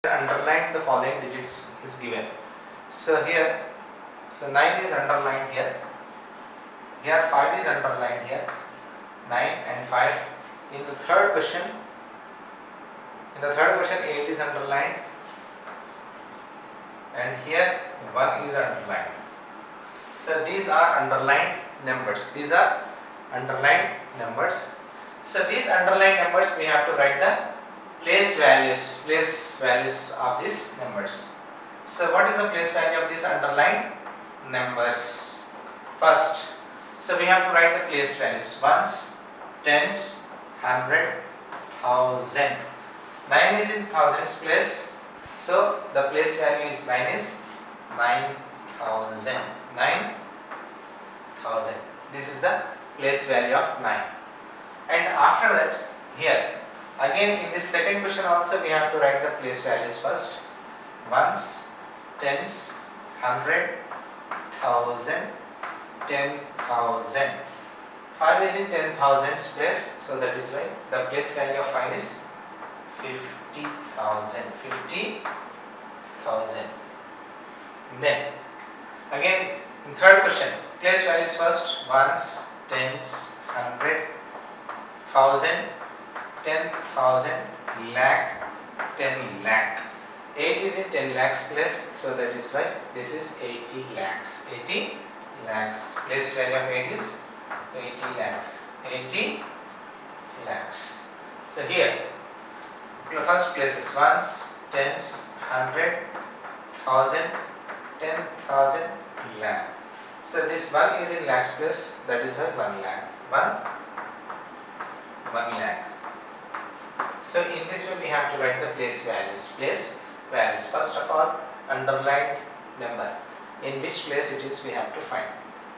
underline the following digits is given. So here, 9 is underlined here. Here 5 is underlined here. 9 and 5. In the third question, 8 is underlined, and here 1 is underlined. So these are underlined numbers. These are underlined numbers. So these underlined numbers we have to write the place values of these numbers. So what is the place value of these underlined numbers? First, so we have to write the place values: ones, tens, hundred, thousand. 9 is in thousands place, so the place value is 9 is 9,000. 9,000. This is the place value of 9. And after that, here again in this second question also we have to write the place values first: ones, tens, hundred, thousand, 10,000. 5 is in 10,000's place, so that is why the place value of 5 is 50,000. 50,000. Then again in third question, place values first: ones, tens, hundred, thousand, 10,000, lakh, 10 lakh. 8 is in 10 lakhs place, so that is why this is 80 lakhs. 80 lakhs. Place value of 8 is 80 lakhs. 80 lakhs. So here your first place is ones, tens, hundred, thousand, 10,000, lakh. So this 1 is in lakhs place, that is why 1 lakh. 1 lakh. So in this way we have to write the place values. Place values. First of all, underlined number. In which place it is we have to find.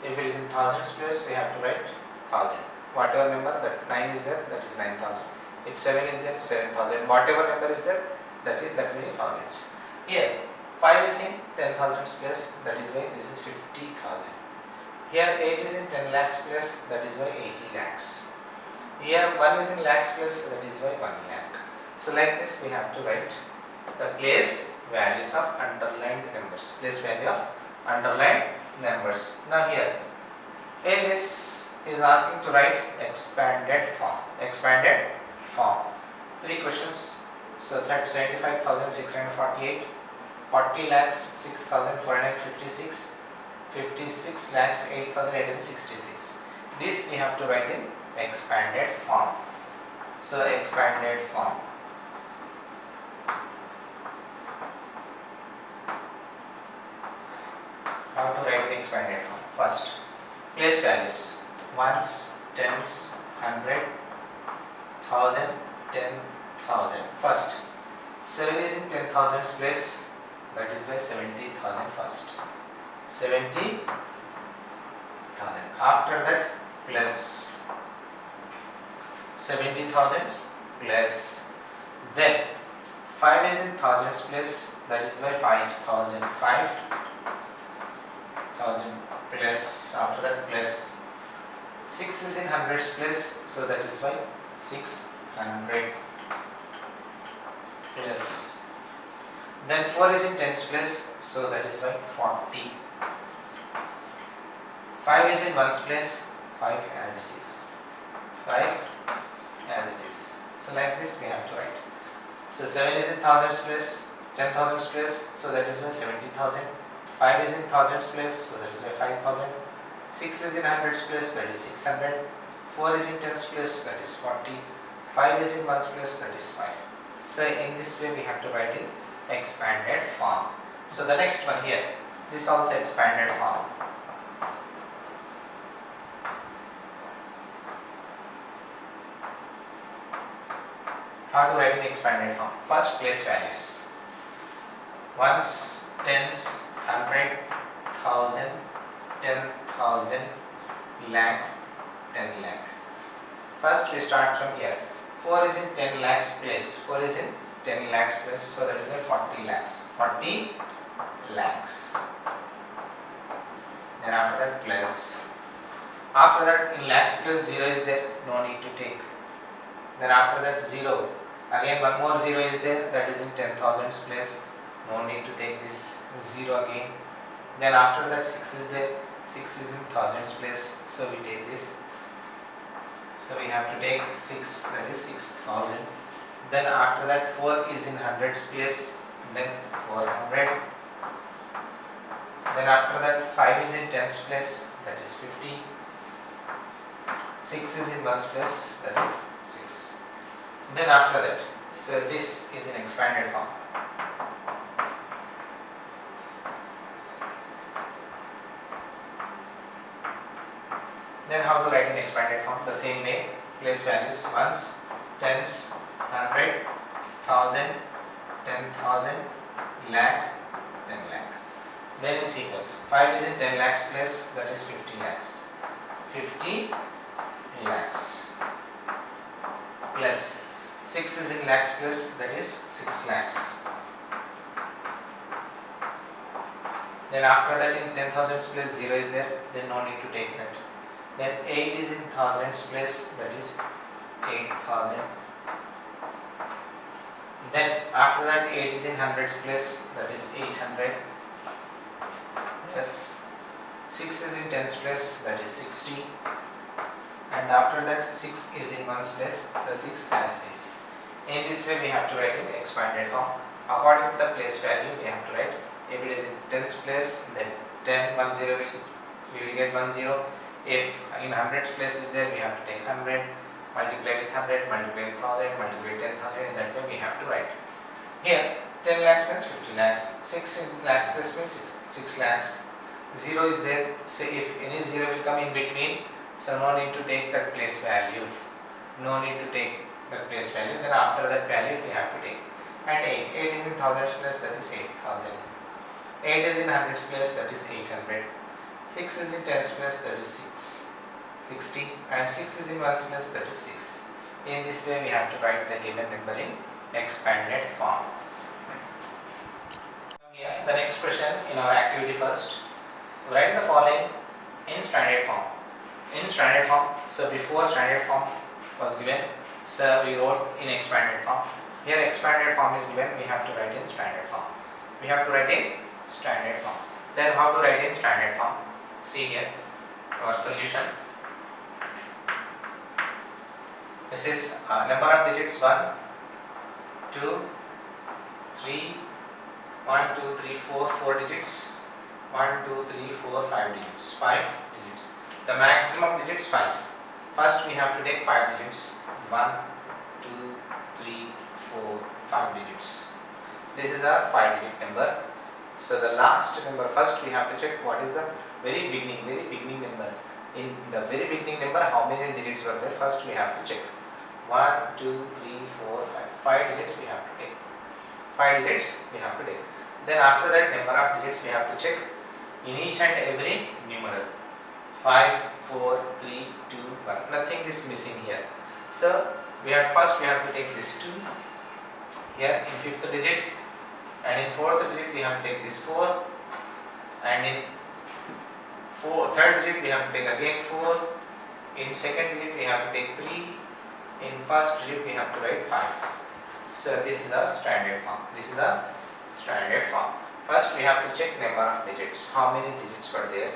If it is in thousands place, we have to write 1000. Whatever number that 9 is there, that is 9,000. If 7 is there, 7,000. Whatever number is there, that will be thousands. Here 5 is in 10,000's place, that is why this is 50,000. Here 8 is in 10 lakhs place, that is why 80 lakhs. Here 1 is in lakhs place, that is why 1 lakh. So like this we have to write the place values of underlined numbers. Place value of underlined numbers. Now here in this is asking to write expanded form. Expanded form. 3 questions. So that 75,648, 40 lakhs 6,456, 56 lakhs 8,866. This we have to write in expanded form. So expanded form. How to write the expanded form? First, place values: ones, tens, hundred, thousand, 10,000. First, 7 is in 10,000's place, that is why 70,000 first. 70,000. After that, plus 70,000 plus, then 5 is in thousands place, that is why 5,000. 5,000 plus, after that plus 6 is in hundreds place, so that is why 600 plus, then 4 is in tens place, so that is why 40. 5 is in ones place, 5 as it is. 5 as it is. So like this we have to write. So 7 is in thousands place, 10,000's place, so that is why 70,000. 5 is in thousands place, so that is why 5,000. 6 is in hundreds place, that is 600. 4 is in tens place, that is 40. 5 is in ones place, that is 5. So in this way we have to write in expanded form. So the next one here, this also expanded form. How to write in expanded form? First, place values: ones, tens, hundred, thousand, 10,000, lakh, 10 lakh. First we start from here. 4 is in 10 lakhs place. 4 is in 10 lakhs place, so that is a 40 lakhs. 40 lakhs. Then after that plus. After that in lakhs place 0 is there, no need to take. Then after that 0. Again one more 0 is there, that is in 10,000s place. No need to take this 0 again. Then after that 6 is there, 6 is in thousands place, so we take this. So we have to take 6, that is 6,000. Then after that 4 is in hundreds place, then 400. Then after that 5 is in tens place, that is 50. 6 is in ones place, that is 6. Then after that, so this is in expanded form. Then how to write in expanded form? The same way, place values ones, tens, 100, 1000, 10,000, lakh, 10 lakh. Then in sequence, 5 is in 10 lakhs place, that is 50 lakhs. 50 lakhs plus 6 is in lakhs plus, that is 6 lakhs. Then after that in 10,000s place 0 is there, then no need to take that. Then 8 is in thousands place, that is 8,000. Then after that 8 is in hundreds place, that is 800. Plus 6 is in tens place, that is 60. And after that 6 is in ones place, the 6 as it is. In this way we have to write in expanded form. According to the place value we have to write. If it is in tens place, then 10, 1, 0 we will get 1, 0. If in hundreds place is there, we have to take 100, multiply with 100, multiply with 1000, multiply with 10,000. In that way we have to write. Here 10 lakhs means 50 lakhs, 6 is lakhs plus means 6 lakhs. 0 is there, say if any 0 will come in between, so no need to take that place value. No need to take that place value. Then after that value we have to take. And 8 is in thousands place, that is 8,000. 8 is in hundreds place, that is 800. 6 is in tens place, that is 60. And 6 is in ones place, that is 6. In this way we have to write the given number in expanded form. Here the next question in our activity first. Write the following in standard form. In standard form, so before standard form was given, so we wrote in expanded form. Here expanded form is given, we have to write in standard form. We have to write in standard form. Then how to write in standard form? See here our solution. This is number of digits 1, 2, 3, 1, 2, 3, 4 digits. 1, 2, 3, 4, 5 digits. 5 digits. The maximum digits 5. First we have to take 5 digits. 1, 2, 3, 4, 5 digits. This is our 5 digit number. So the last number, first we have to check what is the very beginning number. In the very beginning number, how many digits were there? First we have to check. 1, 2, 3, 4, 5. 5 digits we have to take. 5 digits we have to take. Then after that number of digits we have to check in each and every numeral. 5, 4, 3, 2, 1. Nothing is missing here. So we have to take this 2 here in 5th digit, and in 4th digit we have to take this 4, and in 3rd digit we have to take again 4, in 2nd digit we have to take 3, in 1st digit we have to write 5. So this is our standard form. This is our standard form. First we have to check number of digits. How many digits were there?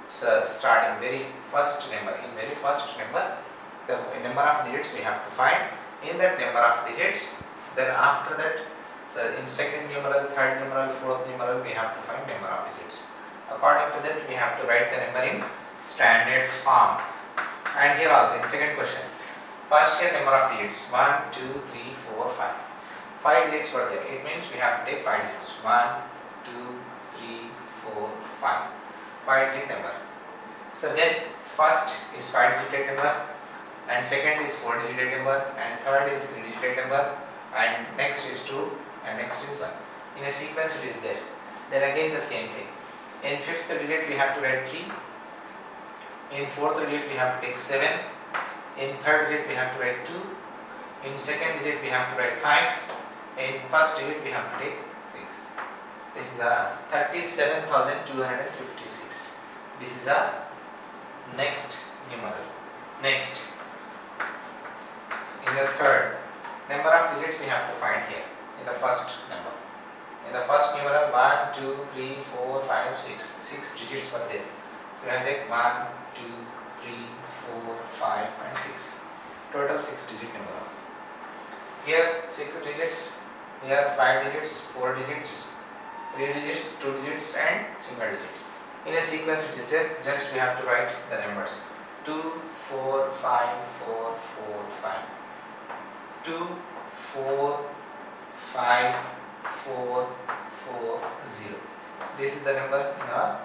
So starting very first number. In very first number, the number of digits we have to find. In that number of digits, so then after that, so in second numeral, third numeral, fourth numeral, we have to find number of digits. According to that, we have to write the number in standard form. And here also in second question, first here number of digits 1, 2, 3, 4, 5. 5 digits were there. It means we have to take 5 digits. 1, 2, 3, 4, 5. 5 digit number. So then first is 5 digit number, and second is 4 digit number, and third is 3 digit number, and next is 2, and next is 1. In a sequence it is there. Then again the same thing. In 5th digit we have to write 3. In 4th digit we have to take 7. In 3rd digit we have to write 2. In 2nd digit we have to write 5. In 1st digit we have to take 6. This is our 37,256. This is our next numeral. Next, in the third, Number of digits we have to find here in the first number. In the first numeral 1, 2, 3, 4, 5, 6. 6 digits were there. So we have to take 1, 2, 3, 4, 5 and 6. Total 6 digit number. Here 6 digits, here 5 digits, 4 digits, 3 digits, 2 digits and single digit. In a sequence it is there, just we have to write the numbers. 2, 4, 5, 4, 4, 5. 2, 4, 5, 4, 4, 0. This is the number in our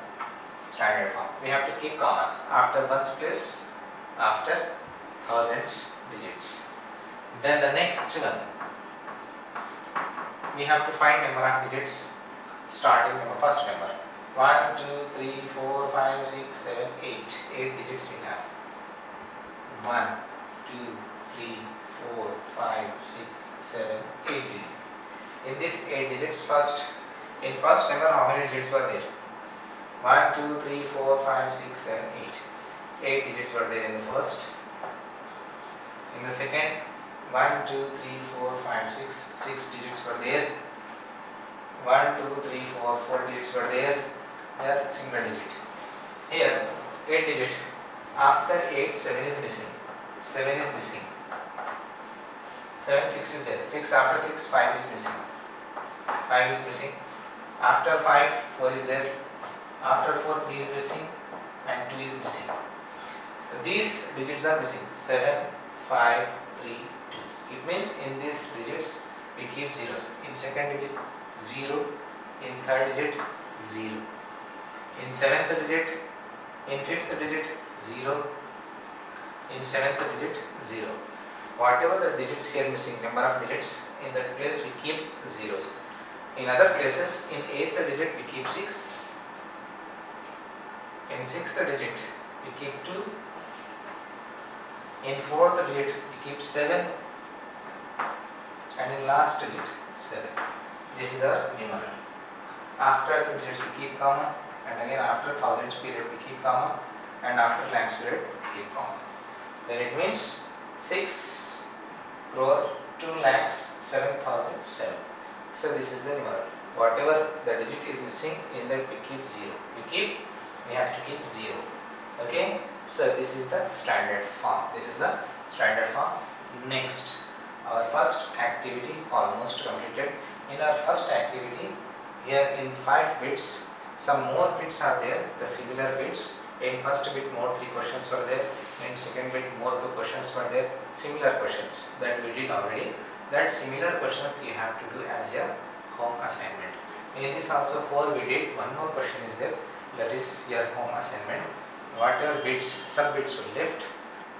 standard form. We have to keep commas after ones place, after thousands digits. Then the next one, we have to find number of digits starting from the first number. 1, 2, 3, 4, 5, 6, 7, 8. 8 digits we have. 1, 2, 3, 4, 5, 6, 7, 8 digits. In this 8 digits in first number how many digits were there? 1, 2, 3, 4, 5, 6, 7, 8. 8 digits were there in the first. In the second, 1, 2, 3, 4, 5, 6. 6 digits were there. 1, 2, 3, 4, 4 digits were there. Here single digit. Here 8 digits. After 8, 7 is missing. 7 is missing. 7, 6 is there. 6 after 6, 5 is missing. 5 is missing. After 5, 4 is there. After 4, 3 is missing and 2 is missing. These digits are missing. 7, 5, 3, 2. It means in these digits we keep zeros. In second digit 0, in third digit 0, in seventh digit, in fifth digit 0, in seventh digit 0. Whatever the digits here missing, number of digits, in that place we keep zeros. In other places, in 8th digit we keep 6, in 6th digit we keep 2, in 4th digit we keep 7 and in last digit 7. This is our numeral. After the digits we keep comma and again after thousands period we keep comma and after lakhs period we keep comma. Then it means 6 crore 2 lakhs 7,007. So this is the numeral. Whatever the digit is missing, in that we keep 0. We have to keep 0. Okay. So this is the standard form. This is the standard form. Next, our first activity almost completed. In our first activity, here in 5 bits, some more bits are there, the similar bits. In first bit more 3 questions were there, in second bit more 2 questions were there, similar questions that we did already. That similar questions you have to do as your home assignment. In this also 4 we did, one more question is there, that is your home assignment. Whatever bits, sub bits were left,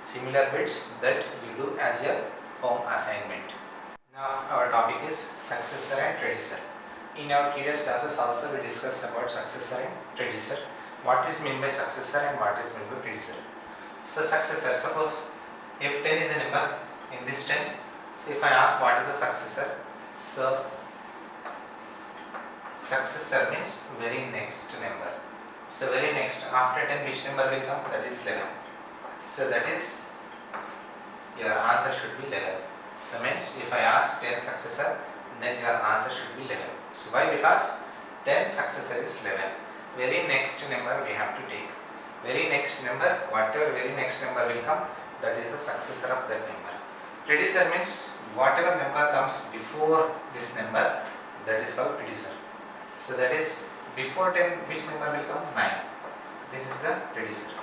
similar bits that you do as your home assignment. Now our topic is successor and predecessor. In our previous classes also we discussed about successor and predecessor. What is meant by successor and what is meant by predecessor. So successor, suppose if 10 is a number, in this 10, so if I ask what is the successor, so successor means very next number. So very next, after 10 which number will come? That is 11. So that is, your answer should be 11. So means if I ask 10 successor, then your answer should be 11. So why? Because 10 successor is 11. Very next number we have to take. Very next number, whatever very next number will come, that is the successor of that number. Predecessor means whatever number comes before this number, that is called predecessor. So that is before 10 which number will come? 9. This is the predecessor.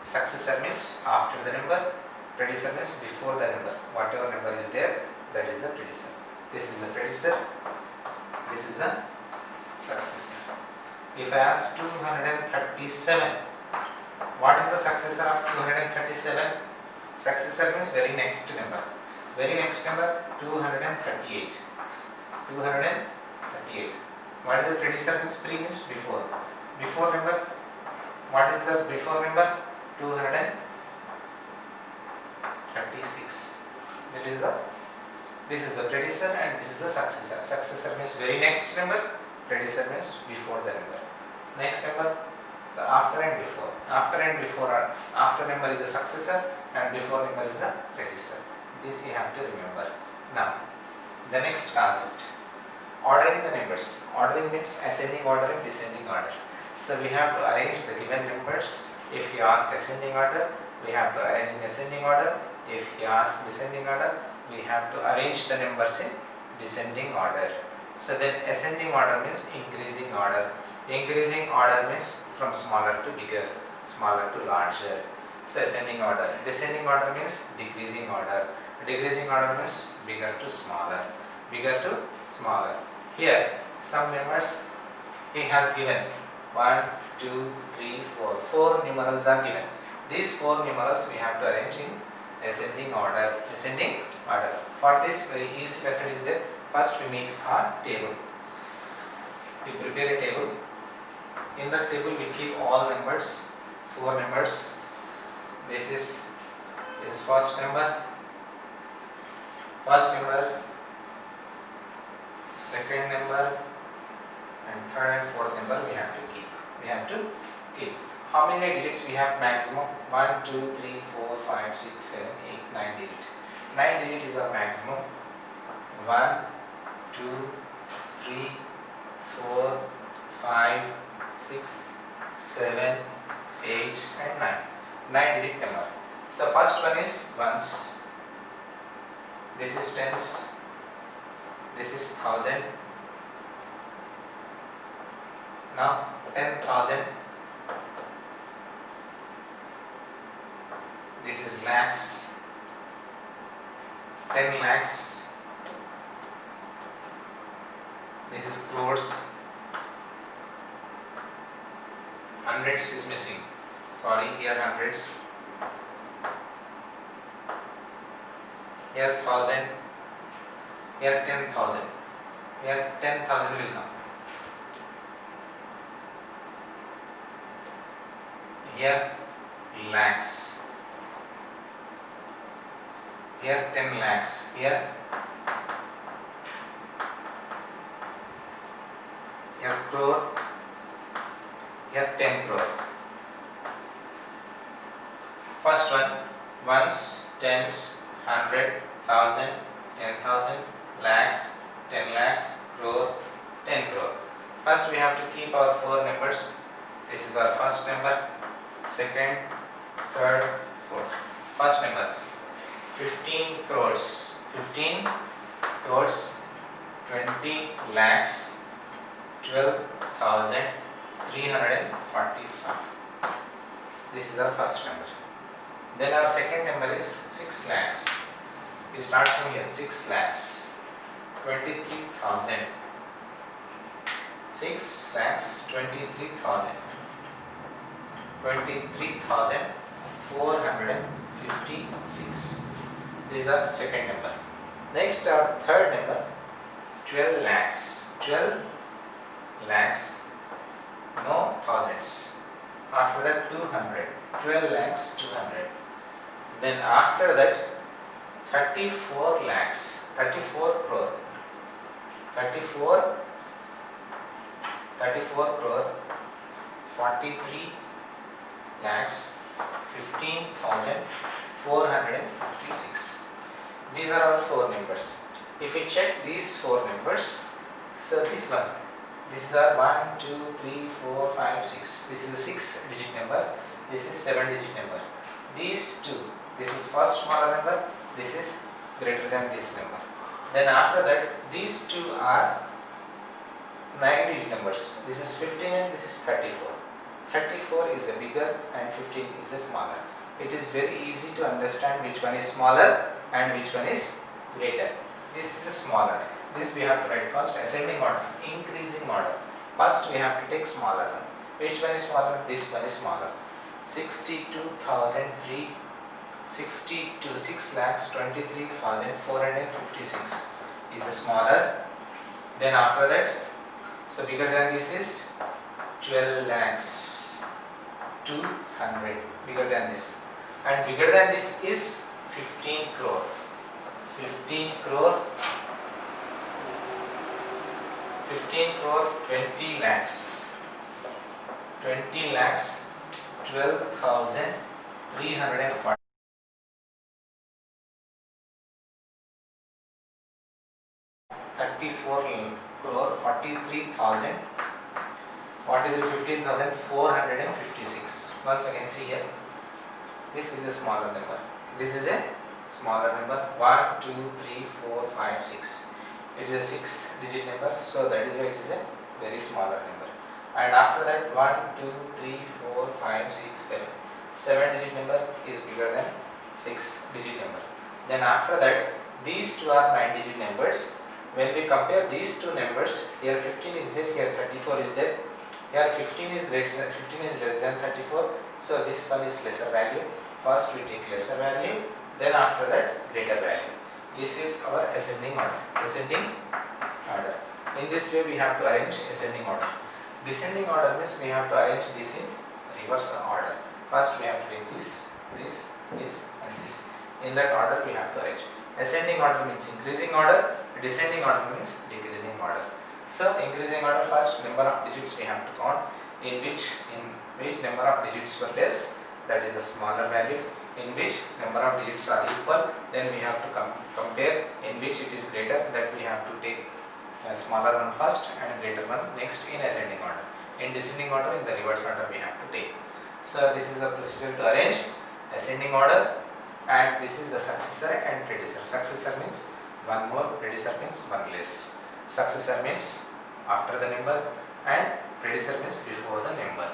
Successor means after the number, predecessor means before the number. Whatever number is there, that is the predecessor. This is the predecessor. This is the successor. If I ask 237, what is the successor of 237? Successor means very next number. Very next number 238. 238. What is the predecessor means? Pre means before. Before number. What is the before number? 236. This is the predecessor and this is the successor. Successor means very next number. Predecessor means before the number. Next number, the after and before. After and before are, after number is the successor and before number is the predecessor. This you have to remember. Now, the next concept, ordering the numbers. Ordering means ascending order and descending order. So we have to arrange the given numbers. If he asks ascending order, we have to arrange in ascending order. If he asks descending order, we have to arrange the numbers in descending order. So then ascending order means increasing order. Increasing order means from smaller to bigger, smaller to larger. So ascending order. Descending order means decreasing order. Decreasing order means bigger to smaller, bigger to smaller. Here some numbers he has given 1, 2, 3, 4. 4 numerals are given. These 4 numerals we have to arrange in ascending order. Ascending order. For this, very easy method is there. First we make a table. We prepare a table. In that table we keep all numbers, 4 numbers. This is first number, second number, and third and fourth number we have to keep. We have to keep. How many digits we have maximum? 1, 2, 3, 4, 5, 6, 7, 8, 9 digits. 9 digits is our maximum. 1, 2, 3, 4, 5, 6, 7, 8 and 9. 9 digit number. So first one is ones. This is tens. This is thousand. Now 10,000. This is lakhs. 10 lakhs. This is crores. Hundreds is missing. Sorry, here hundreds. Here 1,000. Here 10,000. Here 10,000 will come. Here lakhs. Here 10 lakhs. Here crore. Here 10 crore. First one, ones, tens, 100, 1,000, 10,000, lakhs, 10 lakhs, crore, 10 crore. First we have to keep our 4 numbers. This is our first number, second, third, fourth. First number, 15 crores. 15 crores, 20 lakhs, 12,345. This is our first number. Then our second number is 6 lakhs. We start from here. 6 lakhs, 23,000. 6 lakhs, 23,000. 23,456. These are second number. Next our third number, 12 lakhs. 12 lakhs, no thousands. After that 200. 12 lakhs, 200. Then after that 34 lakhs, 34 crore. 34 crore, 43 lakhs, 15,456. These are our 4 numbers. If we check these 4 numbers, so this one, this is our 1, 2, 3, 4, 5, 6. This is a 6 digit number. This is 7 digit number. These two, this is first smaller number, this is greater than this number. Then after that, these two are 9 digit numbers. This is 15 and this is 34. 34 is a bigger and 15 is a smaller. It is very easy to understand which one is smaller and which one is greater. This is a smaller. This we have to write first ascending order, increasing order. First we have to take smaller one. Which one is smaller? This one is smaller. 62,003, 6 lakhs 23,456 is a smaller. Then after that, so bigger than this is 12 lakhs 200, bigger than this, and bigger than this is 15 crore. 15 crore, 20 lakhs, 12,340. 34 crore 43,000 15,456. Once again see here, this is a smaller number, this is a smaller number, 1 2 3 4 5 6, it is a 6 digit number, so that is why it is a very smaller number. And after that 1 2 3 4 5 6 7 digit number is bigger than 6 digit number. Then after that these two are 9 digit numbers. When we compare these two numbers, here 15 is there, here 34 is there, here 15 is less than 34, so this one is lesser value. First we take lesser value, then after that greater value. This is our ascending order. In this way we have to arrange ascending order. Descending order means we have to arrange this in reverse order. First we have to take this and this. In that order we have to arrange. Ascending order means increasing order, descending order means decreasing order. So increasing order, first number of digits we have to count, in which number of digits were less, that is a smaller value. In which number of digits are equal, then we have to compare. In which it is greater, that we have to take a smaller one first and greater one next in ascending order. In descending order, in the reverse order we have to take. So this is the procedure to arrange ascending order, and this is the successor and predecessor. Successor means one more, predecessor means one less. Successor means after the number and predecessor means before the number.